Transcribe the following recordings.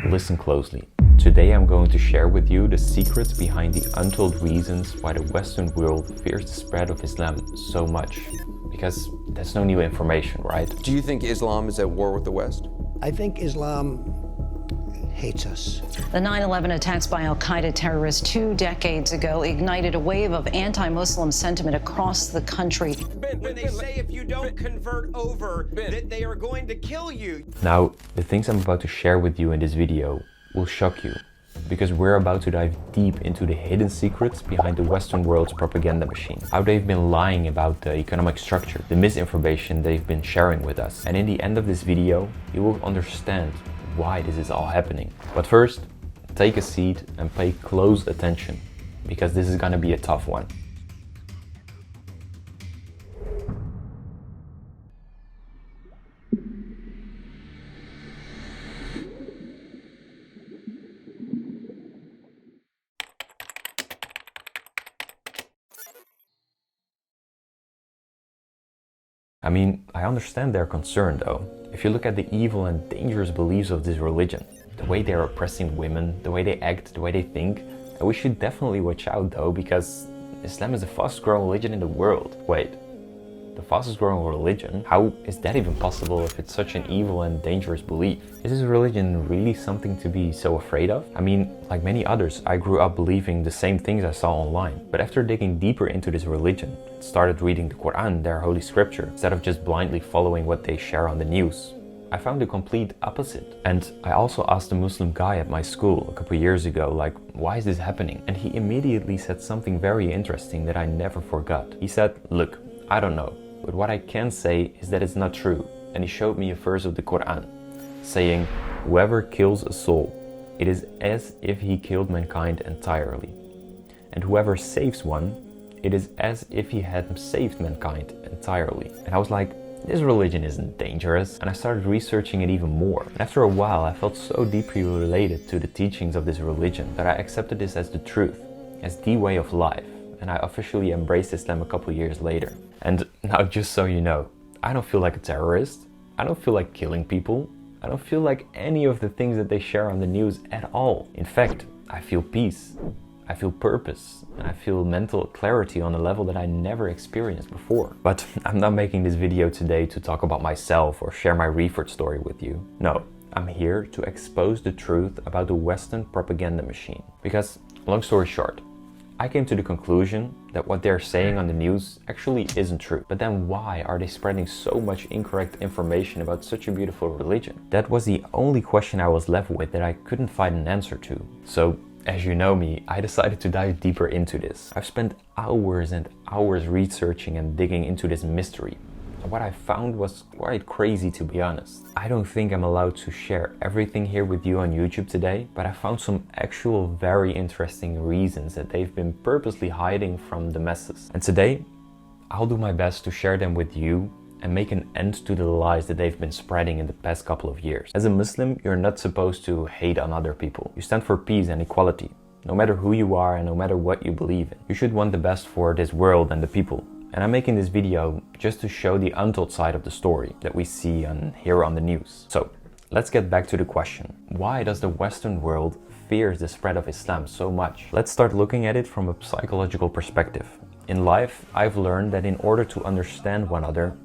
Listen closely. Today I'm going to share with you the secrets behind the untold reasons why the Western world fears the spread of Islam so much. Because that's no new information, right? Do you think Islam is at war with the West? I think Islam hates us. The 9/11 attacks by al-Qaeda terrorists 2 decades ago ignited a wave of anti-Muslim sentiment across the country. When they say if you don't convert over, that they are going to kill you. Now, the things I'm about to share with you in this video will shock you, because we're about to dive deep into the hidden secrets behind the Western world's propaganda machine. How they've been lying about the economic structure, the misinformation they've been sharing with us. And in the end of this video, you will understand why this is all happening. But first, take a seat and pay close attention, because this is gonna be a tough one. I mean, I understand their concern though. If you look at the evil and dangerous beliefs of this religion, the way they're oppressing women, the way they act, the way they think, we should definitely watch out though, because Islam is the fastest growing religion in the world. Wait, the fastest growing religion? How is that even possible if it's such an evil and dangerous belief? Is this religion really something to be so afraid of? I mean, like many others, I grew up believing the same things I saw online. But after digging deeper into this religion, started reading the Quran, their holy scripture, instead of just blindly following what they share on the news, I found the complete opposite. And I also asked a Muslim guy at my school a couple years ago, like, why is this happening? And he immediately said something very interesting that I never forgot. He said, look, I don't know, but what I can say is that it's not true. And he showed me a verse of the Quran, saying, whoever kills a soul, it is as if he killed mankind entirely. And whoever saves one, it is as if he had saved mankind entirely. And I was like, this religion isn't dangerous. And I started researching it even more. And after a while, I felt so deeply related to the teachings of this religion that I accepted this as the truth, as the way of life. And I officially embraced Islam a couple years later. And now, just so you know, I don't feel like a terrorist. I don't feel like killing people. I don't feel like any of the things that they share on the news at all. In fact, I feel peace. I feel purpose, and I feel mental clarity on a level that I never experienced before. But I'm not making this video today to talk about myself or share my research story with you. No, I'm here to expose the truth about the Western propaganda machine. Because, long story short, I came to the conclusion that what they're saying on the news actually isn't true. But then why are they spreading so much incorrect information about such a beautiful religion? That was the only question I was left with that I couldn't find an answer to. So, as you know me, I decided to dive deeper into this. I've spent hours and hours researching and digging into this mystery. And what I found was quite crazy, to be honest. I don't think I'm allowed to share everything here with you on YouTube today, but I found some actual very interesting reasons that they've been purposely hiding from the masses. And today, I'll do my best to share them with you and make an end to the lies that they've been spreading in the past couple of years. As a Muslim, you're not supposed to hate on other people. You stand for peace and equality, no matter who you are and no matter what you believe in. You should want the best for this world and the people. And I'm making this video just to show the untold side of the story that we see and hear on the news. So, let's get back to the question. Why does the Western world fear the spread of Islam so much? Let's start looking at it from a psychological perspective. In life, I've learned that in order to understand one another,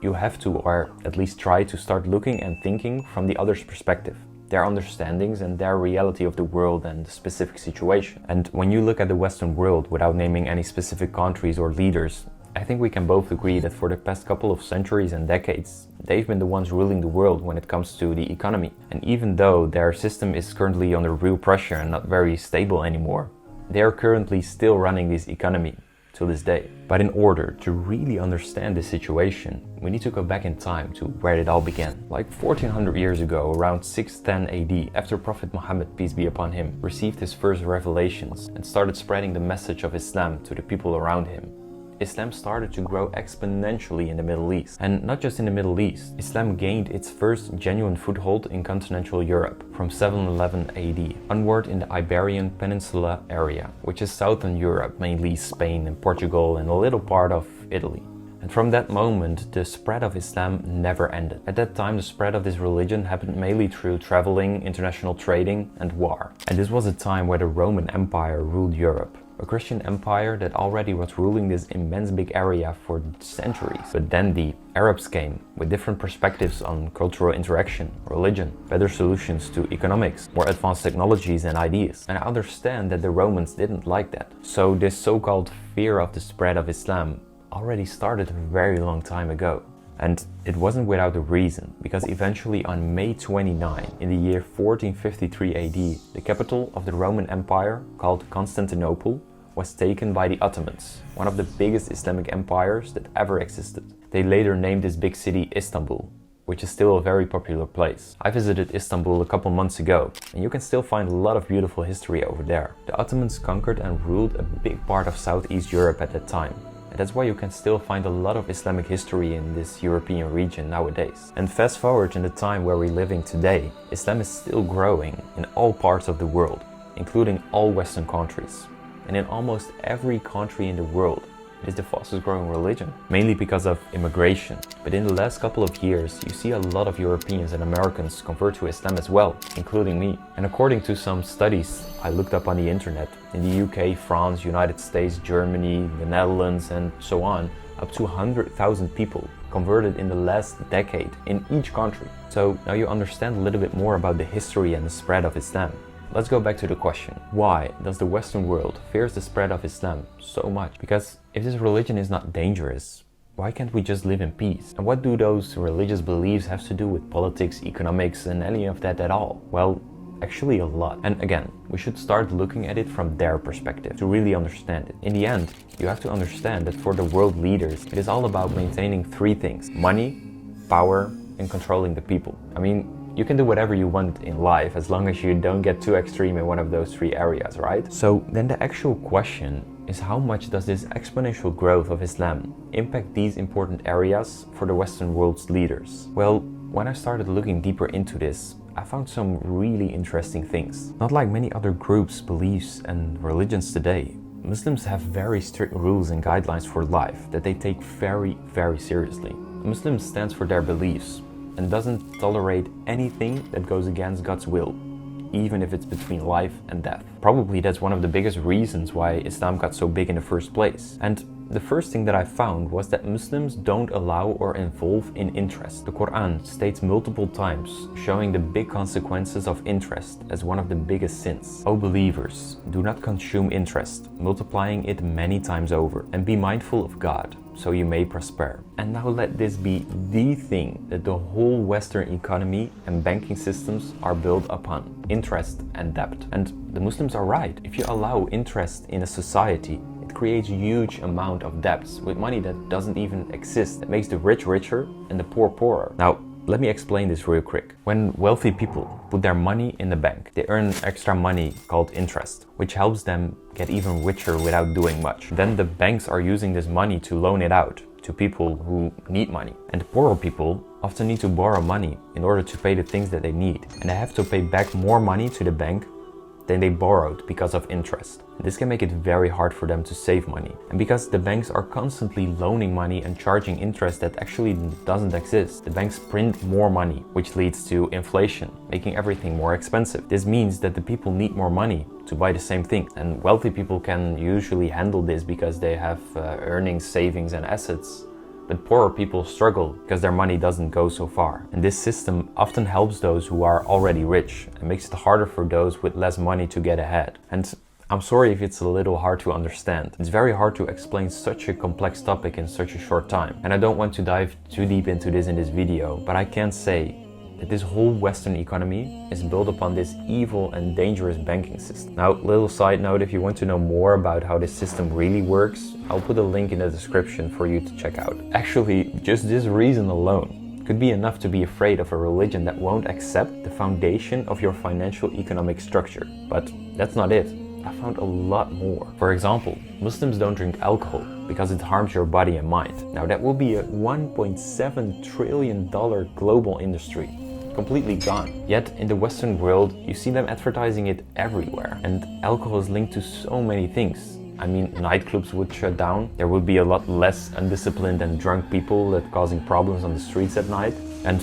you have to, or at least try to, start looking and thinking from the other's perspective, their understandings and their reality of the world and the specific situation. And when you look at the Western world, without naming any specific countries or leaders, I think we can both agree that for the past couple of centuries and decades, they've been the ones ruling the world when it comes to the economy. And even though their system is currently under real pressure and not very stable anymore, they are currently still running this economy to this day. But in order to really understand this situation, we need to go back in time to where it all began. Like 1400 years ago, around 610 AD, after Prophet Muhammad, peace be upon him, received his first revelations and started spreading the message of Islam to the people around him, Islam started to grow exponentially in the Middle East. And not just in the Middle East, Islam gained its first genuine foothold in continental Europe from 711 AD, onward in the Iberian Peninsula area, which is southern Europe, mainly Spain and Portugal and a little part of Italy. And And from that moment, the spread of Islam never ended. At that time, the spread of this religion happened mainly through traveling, international trading, and war. And this was a time where the Roman Empire ruled Europe. A Christian empire that already was ruling this immense big area for centuries. But then the Arabs came with different perspectives on cultural interaction, religion, better solutions to economics, more advanced technologies and ideas. And I understand that the Romans didn't like that. So this so-called fear of the spread of Islam already started a very long time ago. And it wasn't without a reason, because eventually on May 29, in the year 1453 AD, the capital of the Roman Empire, called Constantinople, was taken by the Ottomans, one of the biggest Islamic empires that ever existed. They later named this big city Istanbul, which is still a very popular place. I visited Istanbul a couple months ago, and you can still find a lot of beautiful history over there. The Ottomans conquered and ruled a big part of Southeast Europe at that time. And that's why you can still find a lot of Islamic history in this European region nowadays. And fast forward in the time where we're living today, Islam is still growing in all parts of the world, including all Western countries. And in almost every country in the world, it is the fastest growing religion, mainly because of immigration. But in the last couple of years, you see a lot of Europeans and Americans convert to Islam as well, including me. And according to some studies I looked up on the internet, in the UK, France, United States, Germany, the Netherlands, and so on, up to 100,000 people converted in the last decade in each country. So now you understand a little bit more about the history and the spread of Islam. Let's go back to the question. Why does the Western world fear the spread of Islam so much? Because if this religion is not dangerous, why can't we just live in peace? And what do those religious beliefs have to do with politics, economics, and any of that at all? Well, actually a lot. And again, we should start looking at it from their perspective to really understand it. In the end, you have to understand that for the world leaders, it is all about maintaining three things: money, power, and controlling the people. I mean, you can do whatever you want in life as long as you don't get too extreme in one of those three areas, right? So then the actual question is, how much does this exponential growth of Islam impact these important areas for the Western world's leaders? Well, when I started looking deeper into this, I found some really interesting things. Not like many other groups, beliefs, and religions today, Muslims have very strict rules and guidelines for life that they take very, very seriously. A Muslim stands for their beliefs and doesn't tolerate anything that goes against God's will, even if it's between life and death. Probably that's one of the biggest reasons why Islam got so big in the first place. And the first thing that I found was that Muslims don't allow or involve in interest. The Quran states multiple times, showing the big consequences of interest as one of the biggest sins. O believers, do not consume interest, multiplying it many times over, and be mindful of God, so you may prosper. And now let this be the thing that the whole Western economy and banking systems are built upon: interest and debt. And the Muslims are right. If you allow interest in a society, it creates a huge amount of debts with money that doesn't even exist. It makes the rich richer and the poor poorer. Now, let me explain this real quick. When wealthy people put their money in the bank, they earn extra money called interest, which helps them get even richer without doing much. Then the banks are using this money to loan it out to people who need money. And poorer people often need to borrow money in order to pay the things that they need. And they have to pay back more money to the bank than they borrowed because of interest. This can make it very hard for them to save money. And because the banks are constantly loaning money and charging interest that actually doesn't exist, the banks print more money, which leads to inflation, making everything more expensive. This means that the people need more money to buy the same thing. And wealthy people can usually handle this because they have earnings, savings, and assets. But poorer people struggle because their money doesn't go so far. And this system often helps those who are already rich and makes it harder for those with less money to get ahead. And I'm sorry if it's a little hard to understand. It's very hard to explain such a complex topic in such a short time. And I don't want to dive too deep into this in this video, but I can say that this whole Western economy is built upon this evil and dangerous banking system. Now, little side note, if you want to know more about how this system really works, I'll put a link in the description for you to check out. Actually, just this reason alone could be enough to be afraid of a religion that won't accept the foundation of your financial economic structure. But that's not it. I found a lot more. For example, Muslims don't drink alcohol because it harms your body and mind. Now that will be a $1.7 trillion global industry. Completely gone. Yet in the Western world, you see them advertising it everywhere. And alcohol is linked to so many things. I mean, nightclubs would shut down. There would be a lot less undisciplined and drunk people that causing problems on the streets at night. And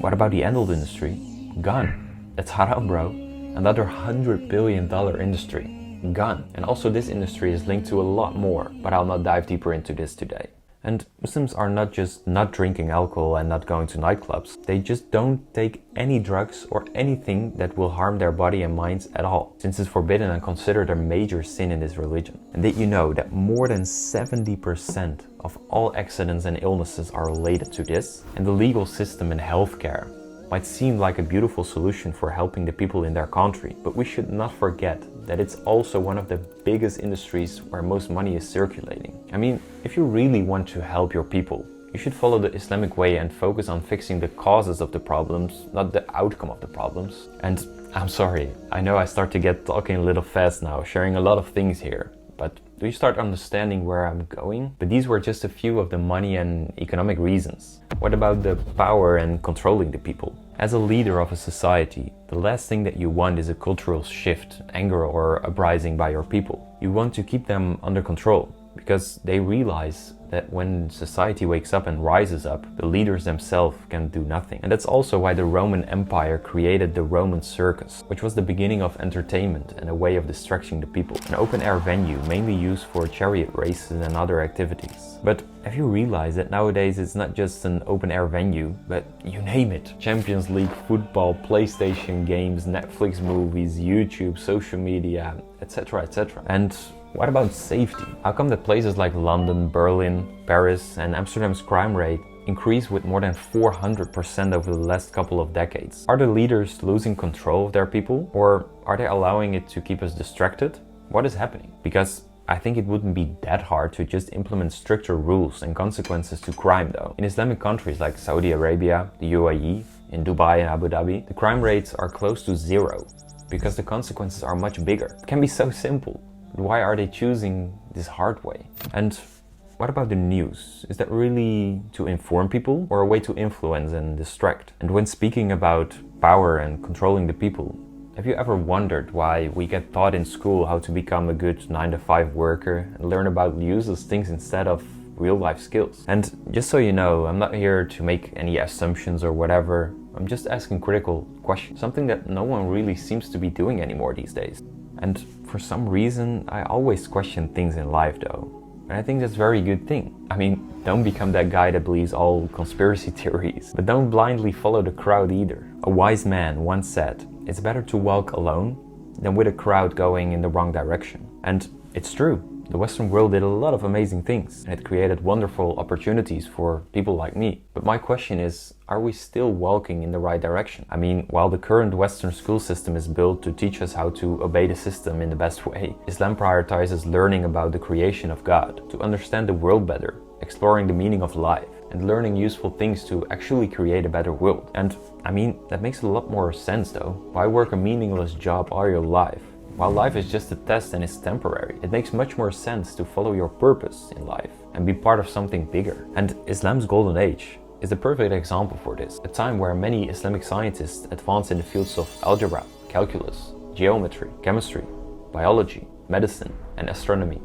what about the adult industry? Gone. That's haram, bro. Another $100 billion industry. Gone. And also this industry is linked to a lot more, but I'll not dive deeper into this today. And Muslims are not just not drinking alcohol and not going to nightclubs. They just don't take any drugs or anything that will harm their body and minds at all, since it's forbidden and considered a major sin in this religion. And did you know that more than 70% of all accidents and illnesses are related to this? And the legal system in healthcare might seem like a beautiful solution for helping the people in their country, but we should not forget that it's also one of the biggest industries where most money is circulating. I mean, if you really want to help your people, you should follow the Islamic way and focus on fixing the causes of the problems, not the outcome of the problems. And I'm sorry, I know I start to get talking a little fast now, sharing a lot of things here, but do you start understanding where I'm going? But these were just a few of the money and economic reasons. What about the power and controlling the people? As a leader of a society, the last thing that you want is a cultural shift, anger or uprising by your people. You want to keep them under control because they realize that when society wakes up and rises up, the leaders themselves can do nothing. And that's also why the Roman Empire created the Roman circus, which was the beginning of entertainment and a way of distracting the people. An open-air venue mainly used for chariot races and other activities. But have you realized that nowadays it's not just an open-air venue, but you name it. Champions League, football, PlayStation games, Netflix movies, YouTube, social media, etc, etc. And what about safety? How come that places like London, Berlin, Paris and Amsterdam's crime rate increased with more than 400% over the last couple of decades? Are the leaders losing control of their people, or are they allowing it to keep us distracted? What is happening? Because I think it wouldn't be that hard to just implement stricter rules and consequences to crime though. In Islamic countries like Saudi Arabia, the UAE, in Dubai and Abu Dhabi, the crime rates are close to zero because the consequences are much bigger. It can be so simple. Why are they choosing this hard way? And what about the news? Is that really to inform people or a way to influence and distract? And when speaking about power and controlling the people, have you ever wondered why we get taught in school how to become a good 9-to-5 worker and learn about useless things instead of real-life skills? And just so you know, I'm not here to make any assumptions or whatever. I'm just asking critical questions, something that no one really seems to be doing anymore these days. And for some reason, I always question things in life though. And I think that's a very good thing. I mean, don't become that guy that believes all conspiracy theories, but don't blindly follow the crowd either. A wise man once said, it's better to walk alone than with a crowd going in the wrong direction. And it's true. The Western world did a lot of amazing things and it created wonderful opportunities for people like me. But my question is, are we still walking in the right direction? I mean, while the current Western school system is built to teach us how to obey the system in the best way, Islam prioritizes learning about the creation of God, to understand the world better, exploring the meaning of life, and learning useful things to actually create a better world. And I mean, that makes a lot more sense though. Why work a meaningless job all your life? While life is just a test and is temporary, it makes much more sense to follow your purpose in life and be part of something bigger. And Islam's golden age is the perfect example for this, a time where many Islamic scientists advanced in the fields of algebra, calculus, geometry, chemistry, biology, medicine, and astronomy,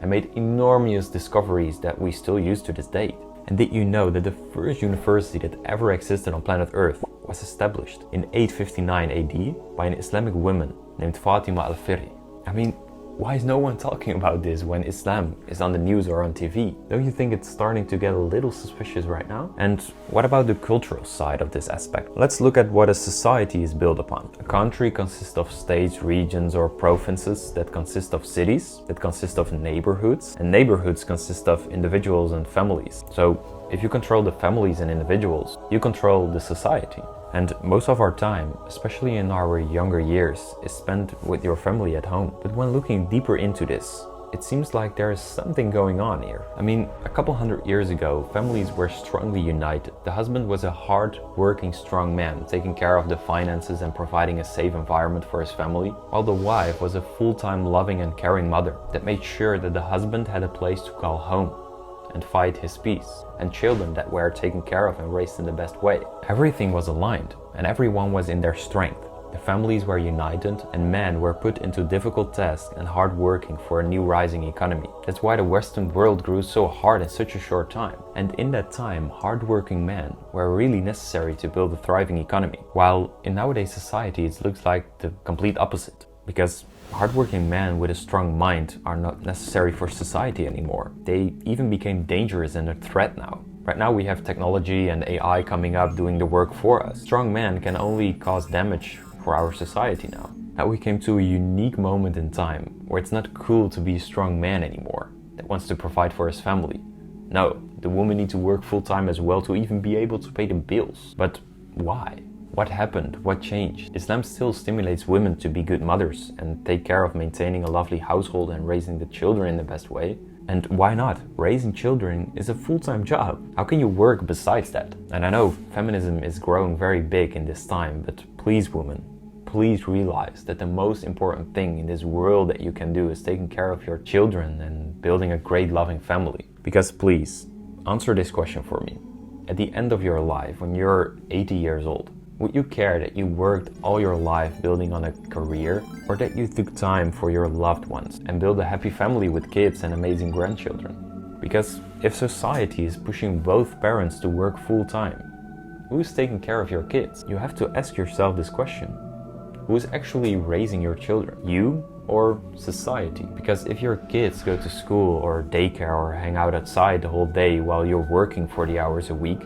and made enormous discoveries that we still use to this date. And did you know that the first university that ever existed on planet Earth was established in 859 AD by an Islamic woman named Fatima al-Fihri? I mean, why is no one talking about this when Islam is on the news or on TV? Don't you think it's starting to get a little suspicious right now? And what about the cultural side of this aspect? Let's look at what a society is built upon. A country consists of states, regions, or provinces that consist of cities, that consist of neighborhoods, and neighborhoods consist of individuals and families. So if you control the families and individuals, you control the society. And most of our time, especially in our younger years, is spent with your family at home. But when looking deeper into this, it seems like there is something going on here. I mean, a couple hundred years ago, families were strongly united. The husband was a hard-working, strong man, taking care of the finances and providing a safe environment for his family, while the wife was a full-time loving and caring mother that made sure that the husband had a place to call home and fight his peace, and children that were taken care of and raised in the best way. Everything was aligned, and everyone was in their strength. The families were united and men were put into difficult tasks and hard working for a new rising economy. That's why the Western world grew so hard in such a short time. And in that time, hardworking men were really necessary to build a thriving economy. While in nowadays society it looks like the complete opposite. Because hardworking men with a strong mind are not necessary for society anymore. They even became dangerous and a threat now. Right now we have technology and AI coming up doing the work for us. Strong men can only cause damage for our society now. Now we came to a unique moment in time where it's not cool to be a strong man anymore that wants to provide for his family. No, the women need to work full time as well to even be able to pay the bills. But why? What happened? What changed? Islam still stimulates women to be good mothers and take care of maintaining a lovely household and raising the children in the best way. And why not? Raising children is a full-time job. How can you work besides that? And I know feminism is growing very big in this time, but please women, please realize that the most important thing in this world that you can do is taking care of your children and building a great loving family. Because please, answer this question for me. At the end of your life, when you're 80 years old, would you care that you worked all your life building on a career, or that you took time for your loved ones and build a happy family with kids and amazing grandchildren? Because if society is pushing both parents to work full time, who's taking care of your kids? You have to ask yourself this question. Who's actually raising your children? You or society? Because if your kids go to school or daycare or hang out outside the whole day while you're working 40 hours a week,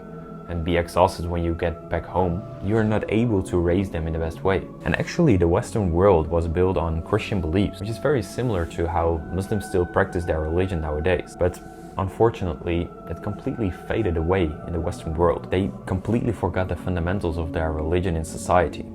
and be exhausted when you get back home, you're not able to raise them in the best way. And actually the Western world was built on Christian beliefs, which is very similar to how Muslims still practice their religion nowadays. But unfortunately, it completely faded away in the Western world. They completely forgot the fundamentals of their religion in society,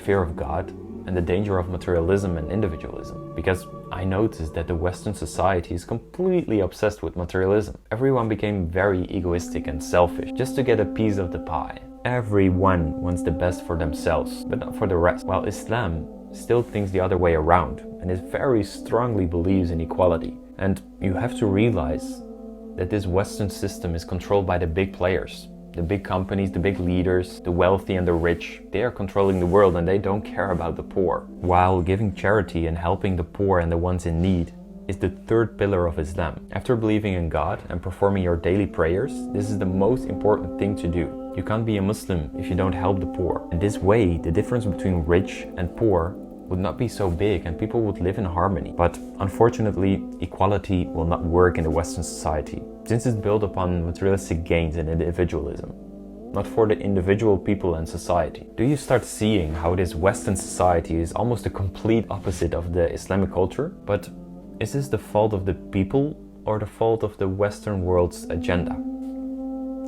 fear of God, and the danger of materialism and individualism. Because I noticed that the Western society is completely obsessed with materialism. Everyone became very egoistic and selfish just to get a piece of the pie. Everyone wants the best for themselves, but not for the rest. While Islam still thinks the other way around, and it very strongly believes in equality. And you have to realize that this Western system is controlled by the big players. The big companies, the big leaders, the wealthy and the rich, they are controlling the world and they don't care about the poor. While giving charity and helping the poor and the ones in need is the third pillar of Islam. After believing in God and performing your daily prayers, this is the most important thing to do. You can't be a Muslim if you don't help the poor. In this way, the difference between rich and poor would not be so big and people would live in harmony. But unfortunately, equality will not work in the Western society, since it's built upon materialistic gains and individualism, not for the individual people and society. Do you start seeing how this Western society is almost the complete opposite of the Islamic culture? But is this the fault of the people or the fault of the Western world's agenda?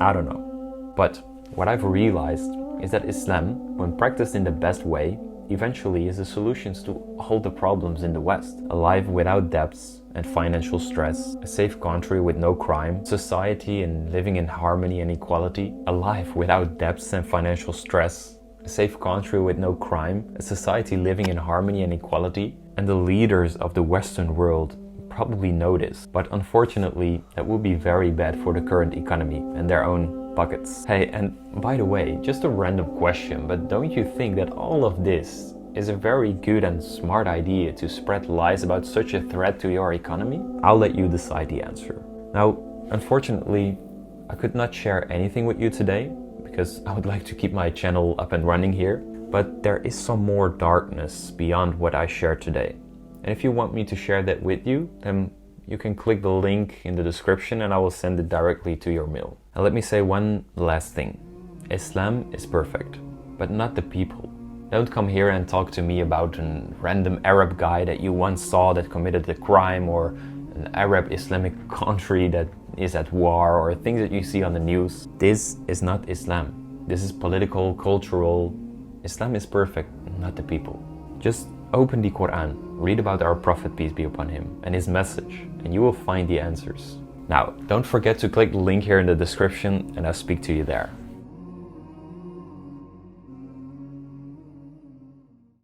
I don't know. But what I've realized is that Islam, when practiced in the best way, eventually is the solutions to all the problems in the West. A life without debts and financial stress, a safe country with no crime, society and living in harmony and equality, a life without debts and financial stress, a safe country with no crime, a society living in harmony and equality. And the leaders of the Western world probably know this, but unfortunately that would be very bad for the current economy and their own pockets. Hey, and by the way, just a random question, but don't you think that all of this is a very good and smart idea to spread lies about such a threat to your economy? I'll let you decide the answer. Now, unfortunately, I could not share anything with you today because I would like to keep my channel up and running here, but there is some more darkness beyond what I shared today. And if you want me to share that with you, then you can click the link in the description and I will send it directly to your mail. And let me say one last thing. Islam is perfect, but not the people. Don't come here and talk to me about a random Arab guy that you once saw that committed a crime, or an Arab Islamic country that is at war, or things that you see on the news. This is not Islam. This is political, cultural. Islam is perfect, not the people. Just open the Quran, read about our Prophet, peace be upon him, and his message, and you will find the answers. Now, don't forget to click the link here in the description, and I'll speak to you there.